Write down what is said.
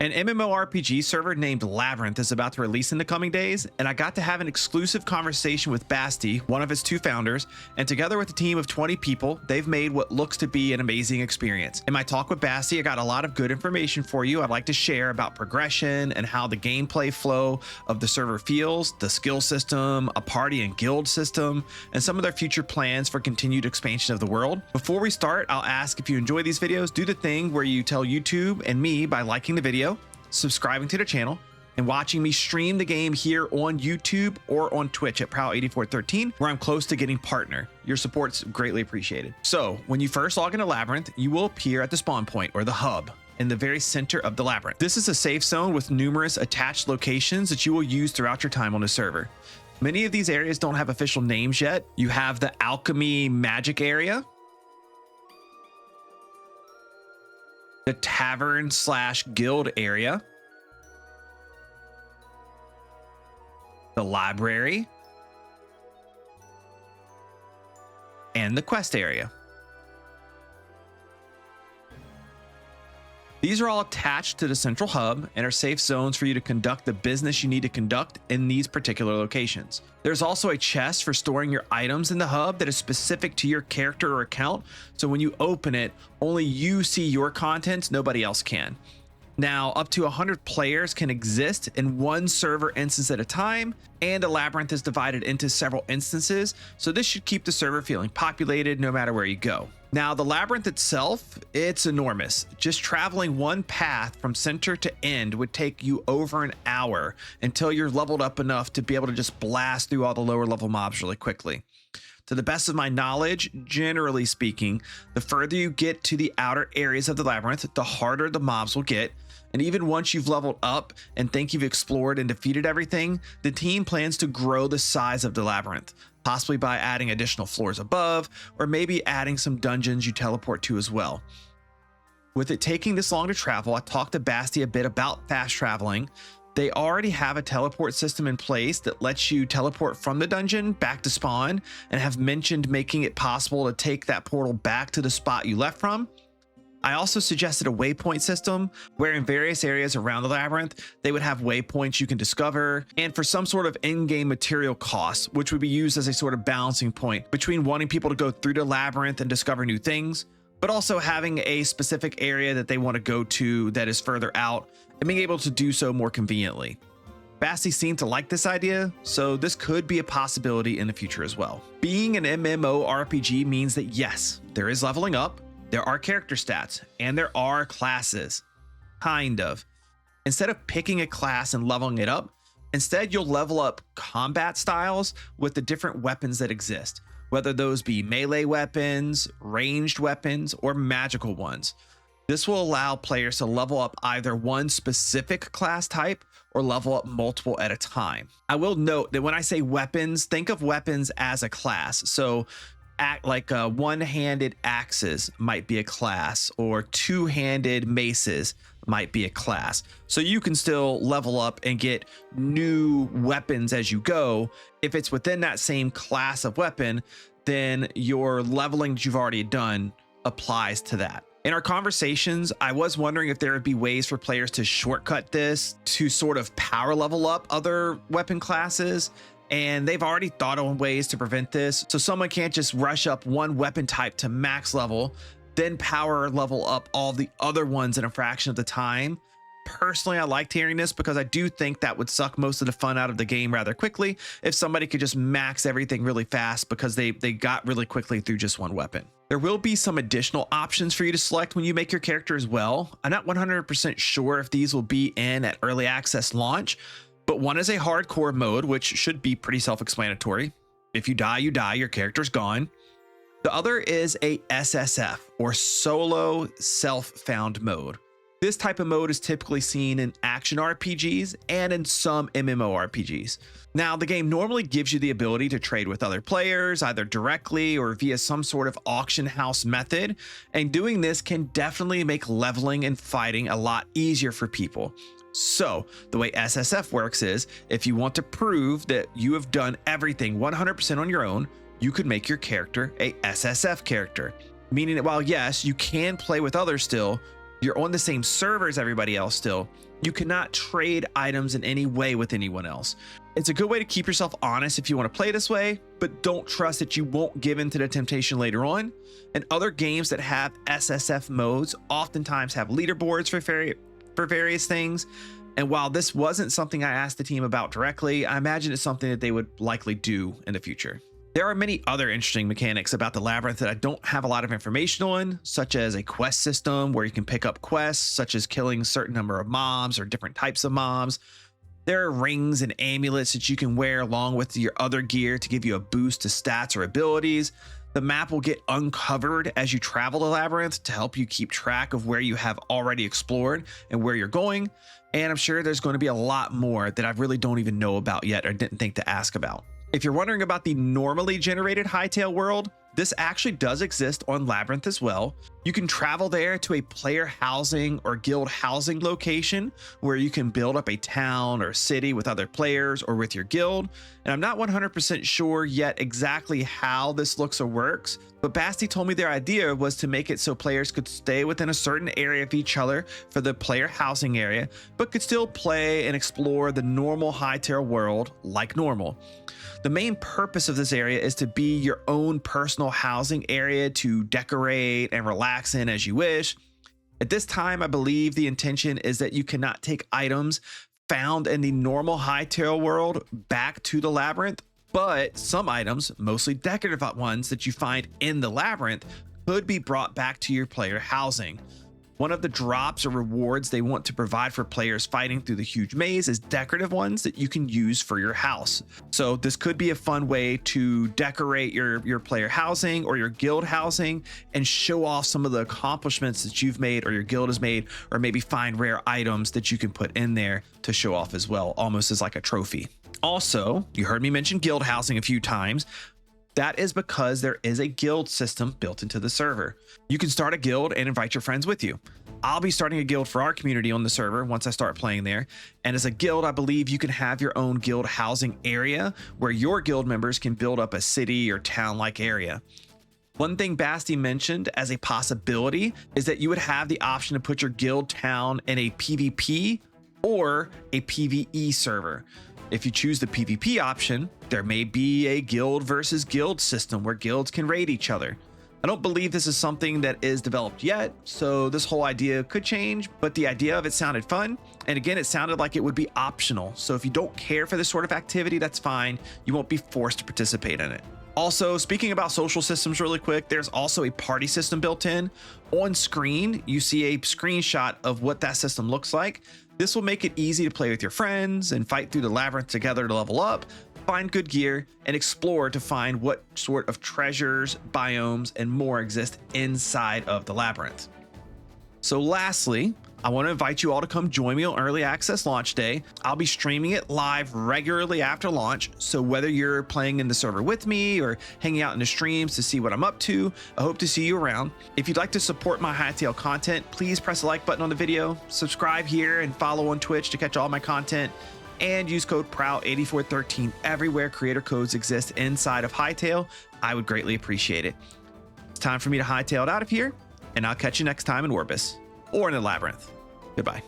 An MMORPG server named Labyrinth is about to release in the coming days, and I got to have an exclusive conversation with Basti, one of its two founders, and together with a team of 20 people, they've made what looks to be an amazing experience. In my talk with Basti, I got a lot of good information for you I'd like to share about progression and how the gameplay flow of the server feels, the skill system, a party and guild system, and some of their future plans for continued expansion of the world. Before we start, I'll ask if you enjoy these videos, do the thing where you tell YouTube and me by liking the video, subscribing to the channel, and watching me stream the game here on YouTube or on Twitch at Prowl8413, where I'm close to getting partner. Your support's greatly appreciated. So when you first log into Labyrinth, you will appear at the spawn point, or the hub, in the very center of the labyrinth. This is a safe zone with numerous attached locations that you will use throughout your time on the server. Many of these areas don't have official names yet. You have the alchemy magic area, the tavern / guild area, the library, and the quest area. These are all attached to the central hub and are safe zones for you to conduct the business you need to conduct in these particular locations. There's also a chest for storing your items in the hub that is specific to your character or account, so when you open it, only you see your contents, nobody else can. Now, up to 100 players can exist in one server instance at a time, and the labyrinth is divided into several instances, so this should keep the server feeling populated no matter where you go. Now, the labyrinth itself, it's enormous. Just traveling one path from center to end would take you over an hour until you're leveled up enough to be able to just blast through all the lower level mobs really quickly. To the best of my knowledge, generally speaking, the further you get to the outer areas of the labyrinth, the harder the mobs will get. And even once you've leveled up and think you've explored and defeated everything, the team plans to grow the size of the labyrinth, possibly by adding additional floors above, or maybe adding some dungeons you teleport to as well. With it taking this long to travel, I talked to Basti a bit about fast traveling. They already have a teleport system in place that lets you teleport from the dungeon back to spawn, and have mentioned making it possible to take that portal back to the spot you left from. I also suggested a waypoint system where in various areas around the labyrinth, they would have waypoints you can discover, and for some sort of in-game material costs, which would be used as a sort of balancing point between wanting people to go through the labyrinth and discover new things, but also having a specific area that they want to go to that is further out and being able to do so more conveniently. Basti seemed to like this idea, so this could be a possibility in the future as well. Being an MMORPG means that yes, there is leveling up, there are character stats, and there are classes. Kind of. Instead of picking a class and leveling it up, instead you'll level up combat styles with the different weapons that exist, whether those be melee weapons, ranged weapons, or magical ones. This will allow players to level up either one specific class type or level up multiple at a time. I will note that when I say weapons, think of weapons as a class. So one-handed axes might be a class, or two-handed maces might be a class. So you can still level up and get new weapons as you go. If it's within that same class of weapon, then your leveling that you've already done applies to that. In our conversations, I was wondering if there would be ways for players to shortcut this to sort of power level up other weapon classes, and they've already thought on ways to prevent this, so someone can't just rush up one weapon type to max level, then power level up all the other ones in a fraction of the time. Personally, I liked hearing this because I do think that would suck most of the fun out of the game rather quickly if somebody could just max everything really fast because they got really quickly through just one weapon. There will be some additional options for you to select when you make your character as well. I'm not 100% sure if these will be in at early access launch, but one is a hardcore mode, which should be pretty self-explanatory. If you die, you die, your character's gone. The other is a SSF, or solo self-found mode. This type of mode is typically seen in action RPGs and in some MMORPGs. Now, the game normally gives you the ability to trade with other players, either directly or via some sort of auction house method, and doing this can definitely make leveling and fighting a lot easier for people. So the way SSF works is, if you want to prove that you have done everything 100% on your own, you could make your character a SSF character, meaning that while yes, you can play with others still, You're on the same server as everybody else still. You cannot trade items in any way with anyone else. It's a good way to keep yourself honest if you want to play this way, but don't trust that you won't give in to the temptation later on. And other games that have SSF modes oftentimes have leaderboards for various things. And while this wasn't something I asked the team about directly, I imagine it's something that they would likely do in the future. There are many other interesting mechanics about the Labyrinth that I don't have a lot of information on, such as a quest system where you can pick up quests, such as killing a certain number of mobs or different types of mobs. There are rings and amulets that you can wear along with your other gear to give you a boost to stats or abilities. The map will get uncovered as you travel the Labyrinth to help you keep track of where you have already explored and where you're going. And I'm sure there's going to be a lot more that I really don't even know about yet or didn't think to ask about. If you're wondering about the normally generated Hytale world, this actually does exist on Labyrinth as well. You can travel there to a player housing or guild housing location where you can build up a town or city with other players or with your guild. And I'm not 100% sure yet exactly how this looks or works, but Basti told me their idea was to make it so players could stay within a certain area of each other for the player housing area, but could still play and explore the normal Hytale world like normal. The main purpose of this area is to be your own personal housing area to decorate and relax in as you wish. At this time, I believe the intention is that you cannot take items found in the normal Hytale world back to the Labyrinth, but some items, mostly decorative ones that you find in the Labyrinth, could be brought back to your player housing. One of the drops or rewards they want to provide for players fighting through the huge maze is decorative ones that you can use for your house. So this could be a fun way to decorate your player housing or your guild housing and show off some of the accomplishments that you've made or your guild has made, or maybe find rare items that you can put in there to show off as well, almost as like a trophy. Also, you heard me mention guild housing a few times. That is because there is a guild system built into the server. You can start a guild and invite your friends with you. I'll be starting a guild for our community on the server once I start playing there. And as a guild, I believe you can have your own guild housing area where your guild members can build up a city or town-like area. One thing Basti mentioned as a possibility is that you would have the option to put your guild town in a PvP or a PvE server. If you choose the PvP option, there may be a guild versus guild system where guilds can raid each other. I don't believe this is something that is developed yet, so this whole idea could change, but the idea of it sounded fun. And again, it sounded like it would be optional. So if you don't care for this sort of activity, that's fine. You won't be forced to participate in it. Also, speaking about social systems really quick, there's also a party system built in. On screen, you see a screenshot of what that system looks like. This will make it easy to play with your friends and fight through the Labyrinth together to level up, find good gear, and explore to find what sort of treasures, biomes, and more exist inside of the Labyrinth. So lastly, I want to invite you all to come join me on Early Access Launch Day. I'll be streaming it live regularly after launch, so whether you're playing in the server with me or hanging out in the streams to see what I'm up to, I hope to see you around. If you'd like to support my Hytale content, please press the like button on the video, subscribe here, and follow on Twitch to catch all my content, and use code PROWL8413 everywhere creator codes exist inside of Hytale. I would greatly appreciate it. It's time for me to hightail it out of here, and I'll catch you next time in Orbis or in the Labyrinth. Goodbye.